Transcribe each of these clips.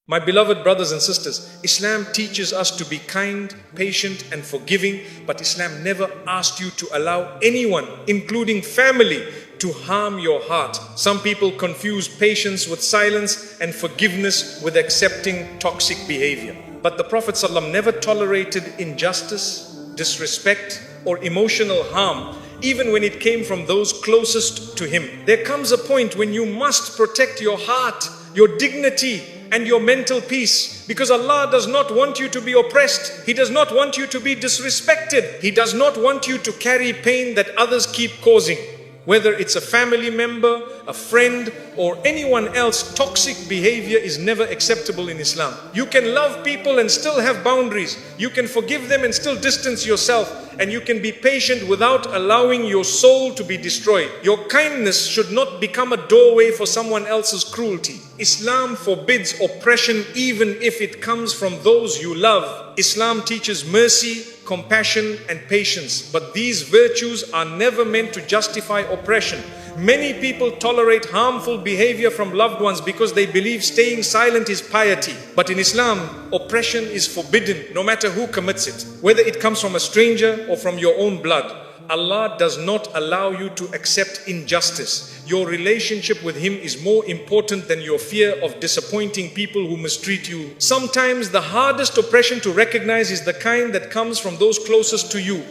My beloved brothers and sisters, Islam teaches us to be kind, patient and forgiving, but Islam never asked you to allow anyone, including family, to harm your heart. Some people confuse patience with silence and forgiveness with accepting toxic behavior. But the Prophet ﷺ never tolerated injustice, disrespect or emotional harm, even when it came from those closest to him. There comes a point when you must protect your heart, your dignity, and your mental peace, because Allah does not want you to be oppressed. He does not want you to be disrespected. He does not want you to carry pain that others keep causing. Whether it's a family member, a friend, or anyone else, toxic behavior is never acceptable in Islam. You can love people and still have boundaries. You can forgive them and still distance yourself. And you can be patient without allowing your soul to be destroyed. Your kindness should not become a doorway for someone else's cruelty. Islam forbids oppression even if it comes from those you love. Islam teaches mercy, compassion and patience, but these virtues are never meant to justify oppression. Many people tolerate harmful behavior from loved ones because they believe staying silent is piety. But in Islam, oppression is forbidden no matter who commits it, whether it comes from a stranger or from your own blood. Allah does not allow you to accept injustice. Your relationship with Him is more important than your fear of disappointing people who mistreat you. Sometimes the hardest oppression to recognize is the kind that comes from those closest to you.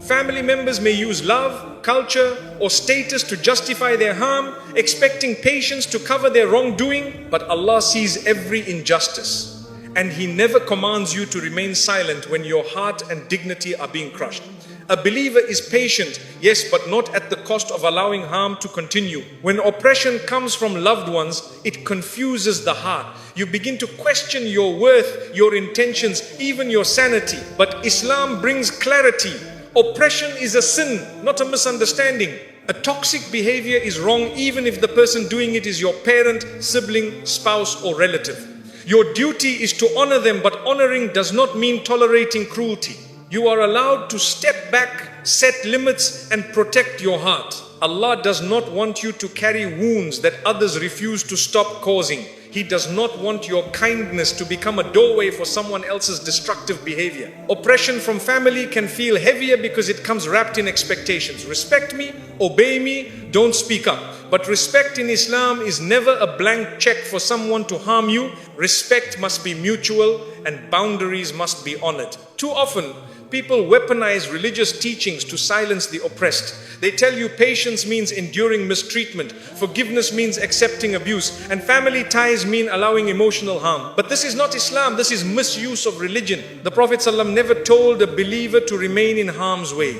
Family members may use love, culture, or status to justify their harm, expecting patience to cover their wrongdoing, but Allah sees every injustice, and He never commands you to remain silent when your heart and dignity are being crushed. A believer is patient, yes, but not at the cost of allowing harm to continue. When oppression comes from loved ones, it confuses the heart. You begin to question your worth, your intentions, even your sanity. But Islam brings clarity. Oppression is a sin, not a misunderstanding. A toxic behavior is wrong even if the person doing it is your parent, sibling, spouse or relative. Your duty is to honor them, but honoring does not mean tolerating cruelty. You are allowed to step back, set limits and protect your heart. Allah does not want you to carry wounds that others refuse to stop causing. He does not want your kindness to become a doorway for someone else's destructive behavior. Oppression from family can feel heavier because it comes wrapped in expectations. Respect me, obey me, don't speak up. But respect in Islam is never a blank check for someone to harm you. Respect must be mutual and boundaries must be honored. Too often, people weaponize religious teachings to silence the oppressed. They tell you patience means enduring mistreatment, forgiveness means accepting abuse, and family ties mean allowing emotional harm. But this is not Islam, this is misuse of religion. The Prophet ﷺ never told a believer to remain in harm's way.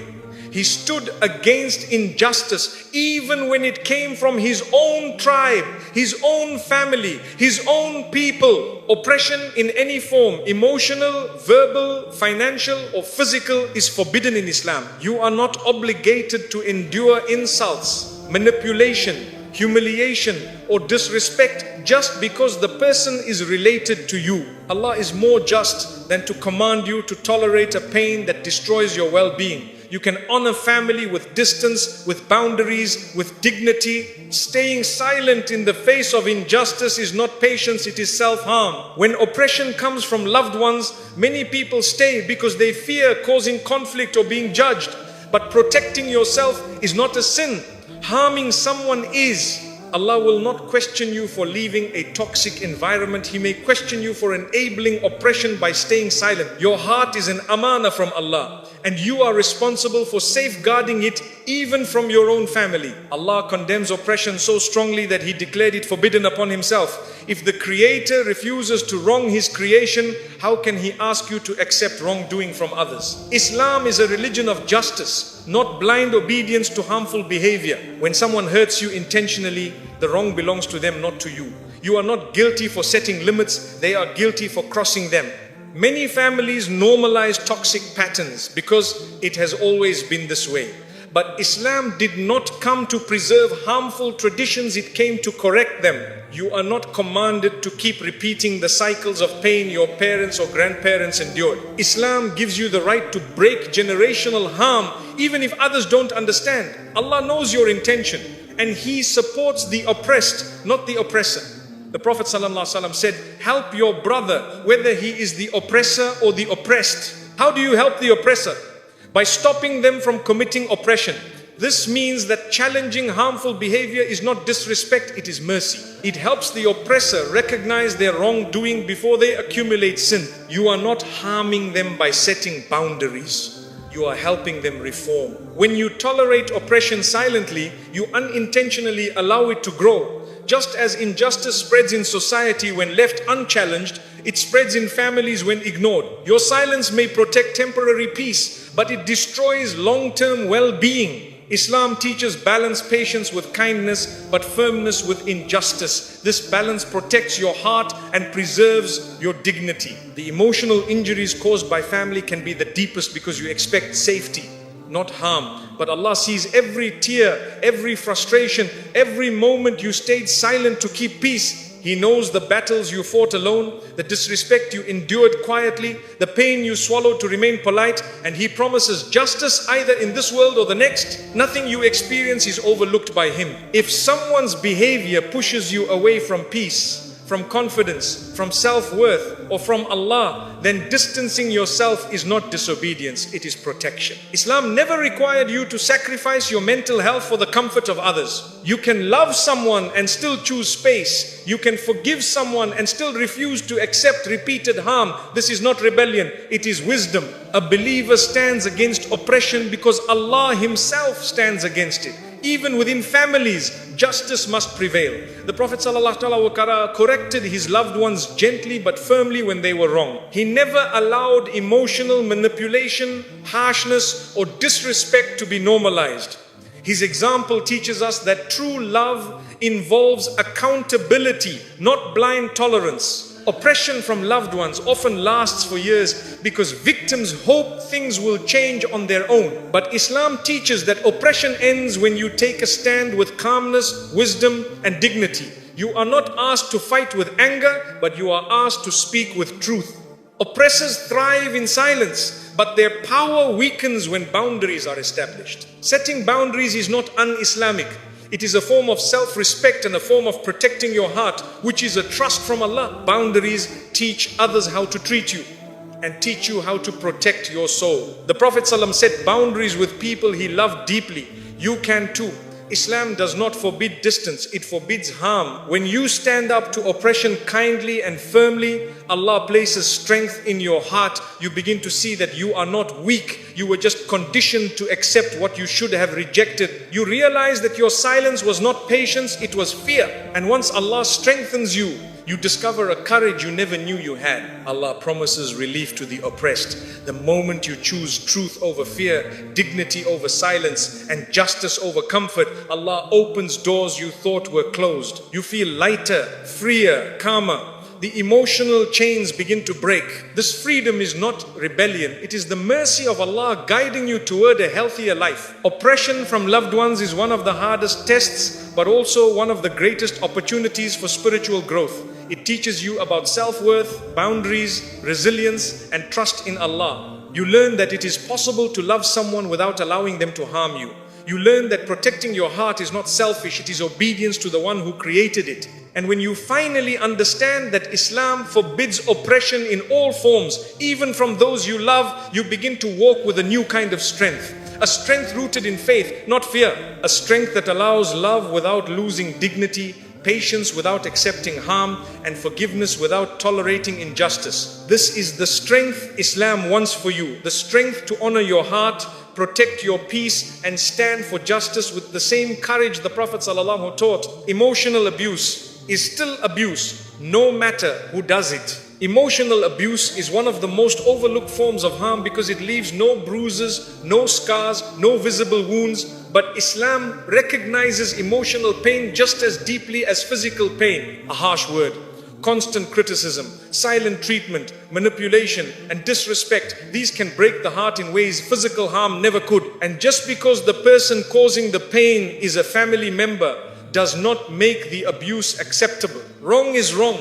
He stood against injustice even when it came from his own tribe, his own family, his own people. Oppression in any form, emotional, verbal, financial or physical, is forbidden in Islam. You are not obligated to endure insults, manipulation, humiliation or disrespect just because the person is related to you. Allah is more just than to command you to tolerate a pain that destroys your well-being. You can honor family with distance, with boundaries, with dignity. Staying silent in the face of injustice is not patience, it is self-harm. When oppression comes from loved ones, many people stay because they fear causing conflict or being judged. But protecting yourself is not a sin. Harming someone is. Allah will not question you for leaving a toxic environment. He may question you for enabling oppression by staying silent. Your heart is an amana from Allah, and you are responsible for safeguarding it even from your own family. Allah condemns oppression so strongly that He declared it forbidden upon Himself. If the Creator refuses to wrong His creation, how can He ask you to accept wrongdoing from others? Islam is a religion of justice, not blind obedience to harmful behavior. When someone hurts you intentionally, the wrong belongs to them, not to you. You are not guilty for setting limits, they are guilty for crossing them. Many families normalize toxic patterns because it has always been this way. But Islam did not come to preserve harmful traditions, it came to correct them. You are not commanded to keep repeating the cycles of pain your parents or grandparents endured. Islam gives you the right to break generational harm even if others don't understand. Allah knows your intention and He supports the oppressed, not the oppressor. The Prophet ﷺ said, help your brother, whether he is the oppressor or the oppressed. How do you help the oppressor? By stopping them from committing oppression. This means that challenging harmful behavior is not disrespect, it is mercy. It helps the oppressor recognize their wrongdoing before they accumulate sin. You are not harming them by setting boundaries. You are helping them reform. When you tolerate oppression silently, you unintentionally allow it to grow. Just as injustice spreads in society when left unchallenged, it spreads in families when ignored. Your silence may protect temporary peace, but it destroys long-term well-being. Islam teaches balance, patience with kindness, but firmness with injustice. This balance protects your heart and preserves your dignity. The emotional injuries caused by family can be the deepest because you expect safety, not harm. But Allah sees every tear, every frustration, every moment you stayed silent to keep peace. He knows the battles you fought alone, the disrespect you endured quietly, the pain you swallowed to remain polite, and He promises justice either in this world or the next. Nothing you experience is overlooked by Him. If someone's behavior pushes you away from peace, from confidence, from self-worth, or from Allah, then distancing yourself is not disobedience, it is protection. Islam never required you to sacrifice your mental health for the comfort of others. You can love someone and still choose space. You can forgive someone and still refuse to accept repeated harm. This is not rebellion, it is wisdom. A believer stands against oppression because Allah Himself stands against it. Even within families, justice must prevail. The Prophet ﷺ corrected his loved ones gently but firmly when they were wrong. He never allowed emotional manipulation, harshness, or disrespect to be normalized. His example teaches us that true love involves accountability, not blind tolerance. Oppression from loved ones often lasts for years because victims hope things will change on their own. But Islam teaches that oppression ends when you take a stand with calmness, wisdom, and dignity. You are not asked to fight with anger, but you are asked to speak with truth. Oppressors thrive in silence, but their power weakens when boundaries are established. Setting boundaries is not un-Islamic. It is a form of self-respect and a form of protecting your heart, which is a trust from Allah. Boundaries teach others how to treat you and teach you how to protect your soul. The Prophet ﷺ set boundaries with people he loved deeply. You can too. Islam does not forbid distance, it forbids harm. When you stand up to oppression kindly and firmly, Allah places strength in your heart. You begin to see that you are not weak. You were just conditioned to accept what you should have rejected. You realize that your silence was not patience, it was fear. And once Allah strengthens you, you discover a courage you never knew you had. Allah promises relief to the oppressed. The moment you choose truth over fear, dignity over silence, and justice over comfort, Allah opens doors you thought were closed. You feel lighter, freer, calmer. The emotional chains begin to break. This freedom is not rebellion. It is the mercy of Allah guiding you toward a healthier life. Oppression from loved ones is one of the hardest tests, but also one of the greatest opportunities for spiritual growth. It teaches you about self-worth, boundaries, resilience, and trust in Allah. You learn that it is possible to love someone without allowing them to harm you. You learn that protecting your heart is not selfish, it is obedience to the one who created it. And when you finally understand that Islam forbids oppression in all forms, even from those you love, you begin to walk with a new kind of strength. A strength rooted in faith, not fear. A strength that allows love without losing dignity, patience without accepting harm, and forgiveness without tolerating injustice. This is the strength Islam wants for you. The strength to honor your heart, protect your peace, and stand for justice with the same courage the Prophet ﷺ taught. Emotional abuse is still abuse, no matter who does it. Emotional abuse is one of the most overlooked forms of harm because it leaves no bruises, no scars, no visible wounds. But Islam recognizes emotional pain just as deeply as physical pain. A harsh word, constant criticism, silent treatment, manipulation, and disrespect. These can break the heart in ways physical harm never could. And just because the person causing the pain is a family member does not make the abuse acceptable. Wrong is wrong,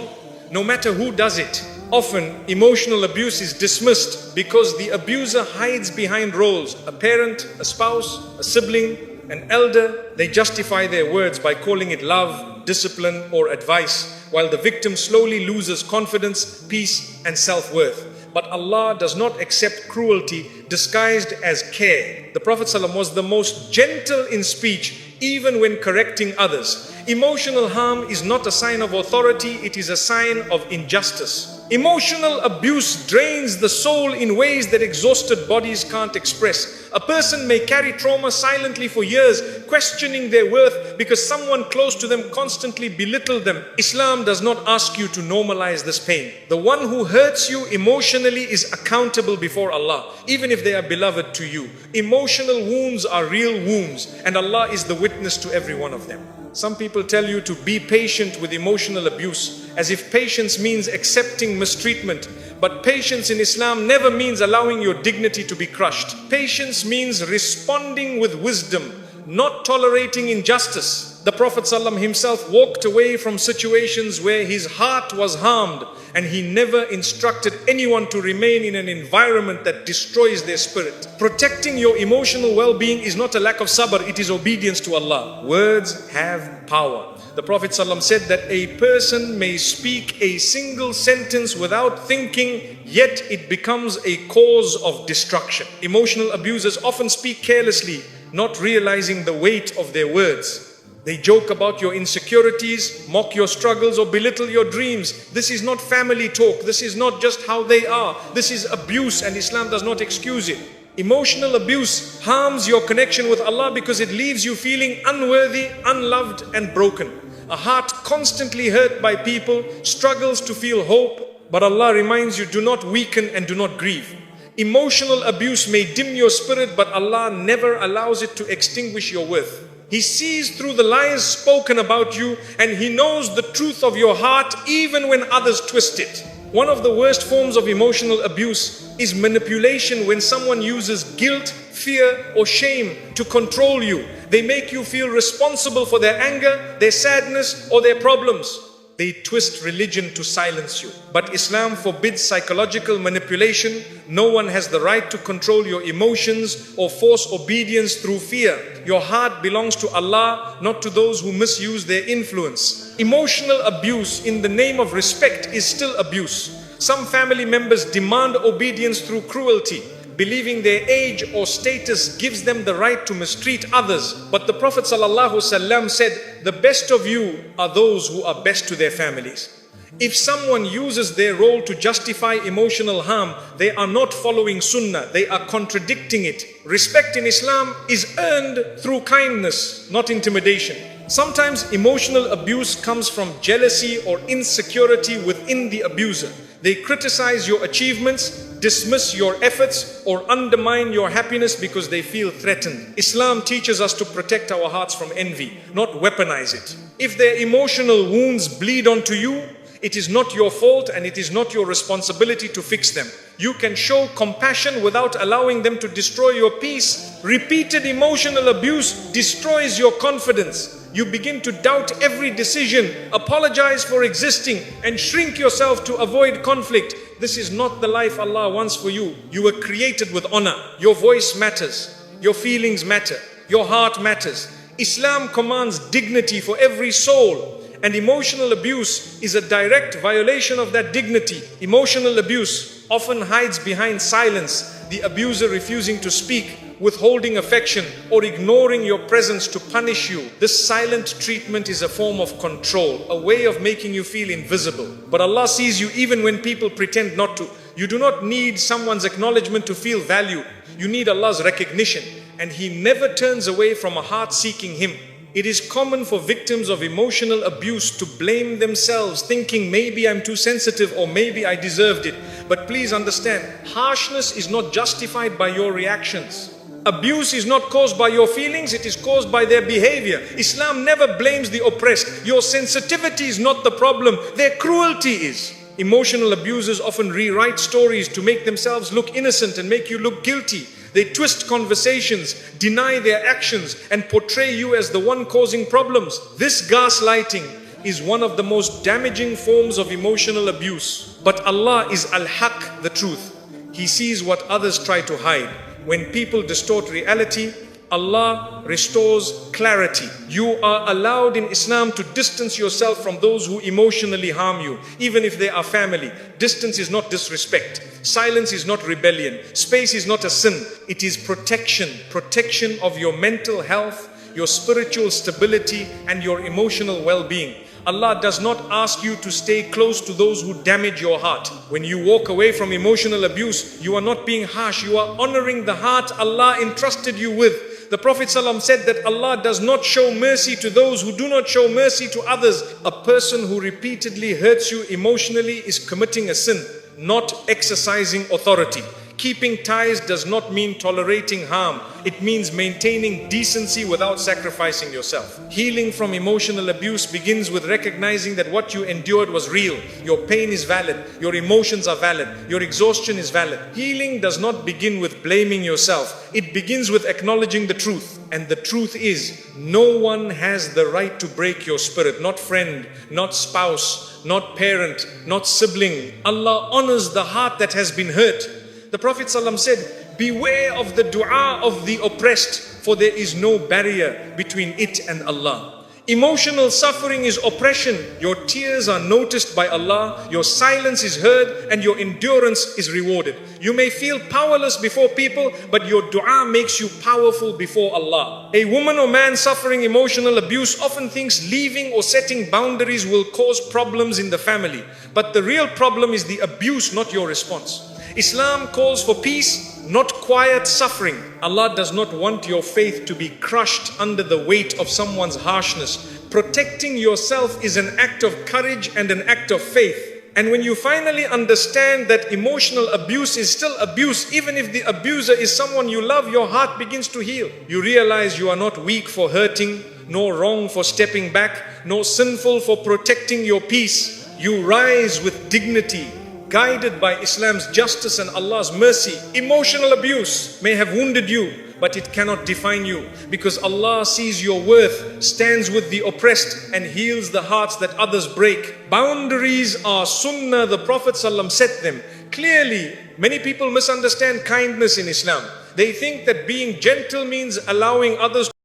no matter who does it. Often, emotional abuse is dismissed because the abuser hides behind roles: a parent, a spouse, a sibling, an elder, they justify their words by calling it love, discipline, or advice, while the victim slowly loses confidence, peace, and self-worth. But Allah does not accept cruelty disguised as care. The Prophet ﷺ was the most gentle in speech, even when correcting others. Emotional harm is not a sign of authority, it is a sign of injustice. Emotional abuse drains the soul in ways that exhausted bodies can't express. A person may carry trauma silently for years, questioning their worth because someone close to them constantly belittled them. Islam does not ask you to normalize this pain. The one who hurts you emotionally is accountable before Allah, even if they are beloved to you. Emotional wounds are real wounds, and Allah is the witness to every one of them. Some people tell you to be patient with emotional abuse, as if patience means accepting mistreatment. But patience in Islam never means allowing your dignity to be crushed. Patience means responding with wisdom, not tolerating injustice. The Prophet ﷺ himself walked away from situations where his heart was harmed, and he never instructed anyone to remain in an environment that destroys their spirit. Protecting your emotional well-being is not a lack of sabr, it is obedience to Allah. Words have power. The Prophet ﷺ said that a person may speak a single sentence without thinking, yet it becomes a cause of destruction. Emotional abusers often speak carelessly, not realizing the weight of their words. They joke about your insecurities, mock your struggles, or belittle your dreams. This is not family talk. This is not just how they are. This is abuse, and Islam does not excuse it. Emotional abuse harms your connection with Allah because it leaves you feeling unworthy, unloved, and broken. A heart constantly hurt by people struggles to feel hope, but Allah reminds you, do not weaken and do not grieve. Emotional abuse may dim your spirit, but Allah never allows it to extinguish your worth. He sees through the lies spoken about you, and He knows the truth of your heart even when others twist it. One of the worst forms of emotional abuse is manipulation, when someone uses guilt, fear, or shame to control you. They make you feel responsible for their anger, their sadness, or their problems. They twist religion to silence you. But Islam forbids psychological manipulation. No one has the right to control your emotions or force obedience through fear. Your heart belongs to Allah, not to those who misuse their influence. Emotional abuse in the name of respect is still abuse. Some family members demand obedience through cruelty, believing their age or status gives them the right to mistreat others. But the Prophet ﷺ said, the best of you are those who are best to their families. If someone uses their role to justify emotional harm, they are not following Sunnah, they are contradicting it. Respect in Islam is earned through kindness, not intimidation. Sometimes emotional abuse comes from jealousy or insecurity within the abuser. They criticize your achievements, dismiss your efforts, or undermine your happiness because they feel threatened. Islam teaches us to protect our hearts from envy, not weaponize it. If their emotional wounds bleed onto you, it is not your fault and it is not your responsibility to fix them. You can show compassion without allowing them to destroy your peace. Repeated emotional abuse destroys your confidence. You begin to doubt every decision, apologize for existing, and shrink yourself to avoid conflict. This is not the life Allah wants for you. You were created with honor. Your voice matters. Your feelings matter. Your heart matters. Islam commands dignity for every soul. And emotional abuse is a direct violation of that dignity. Emotional abuse often hides behind silence, the abuser refusing to speak, withholding affection, or ignoring your presence to punish you. This silent treatment is a form of control, a way of making you feel invisible. But Allah sees you even when people pretend not to. You do not need someone's acknowledgement to feel value. You need Allah's recognition, and He never turns away from a heart seeking Him. It is common for victims of emotional abuse to blame themselves, thinking maybe I'm too sensitive or maybe I deserved it. But please understand, harshness is not justified by your reactions. Abuse is not caused by your feelings, it is caused by their behavior. Islam never blames the oppressed. Your sensitivity is not the problem, their cruelty is. Emotional abusers often rewrite stories to make themselves look innocent and make you look guilty. They twist conversations, deny their actions, and portray you as the one causing problems. This gaslighting is one of the most damaging forms of emotional abuse. But Allah is Al-Haq, the truth. He sees what others try to hide. When people distort reality, Allah restores clarity. You are allowed in Islam to distance yourself from those who emotionally harm you, even if they are family. Distance is not disrespect. Silence is not rebellion. Space is not a sin. It is protection. Protection of your mental health, your spiritual stability, and your emotional well-being. Allah does not ask you to stay close to those who damage your heart. When you walk away from emotional abuse, you are not being harsh. You are honoring the heart Allah entrusted you with. The Prophet ﷺ said that Allah does not show mercy to those who do not show mercy to others. A person who repeatedly hurts you emotionally is committing a sin, not exercising authority. Keeping ties does not mean tolerating harm. It means maintaining decency without sacrificing yourself. Healing from emotional abuse begins with recognizing that what you endured was real. Your pain is valid. Your emotions are valid. Your exhaustion is valid. Healing does not begin with blaming yourself. It begins with acknowledging the truth. And the truth is, no one has the right to break your spirit. Not friend, not spouse, not parent, not sibling. Allah honors the heart that has been hurt. The Prophet ﷺ said, beware of the dua of the oppressed, for there is no barrier between it and Allah. Emotional suffering is oppression. Your tears are noticed by Allah, your silence is heard, and your endurance is rewarded. You may feel powerless before people, but your dua makes you powerful before Allah. A woman or man suffering emotional abuse often thinks leaving or setting boundaries will cause problems in the family. But the real problem is the abuse, not your response. Islam calls for peace, not quiet suffering. Allah does not want your faith to be crushed under the weight of someone's harshness. Protecting yourself is an act of courage and an act of faith. And when you finally understand that emotional abuse is still abuse, even if the abuser is someone you love, your heart begins to heal. You realize you are not weak for hurting, nor wrong for stepping back, nor sinful for protecting your peace. You rise with dignity, guided by Islam's justice and Allah's mercy. Emotional abuse may have wounded you, but it cannot define you, because Allah sees your worth, stands with the oppressed, and heals the hearts that others break. Boundaries are sunnah. The Prophet ﷺ set them. Clearly, many people misunderstand kindness in Islam. They think that being gentle means allowing others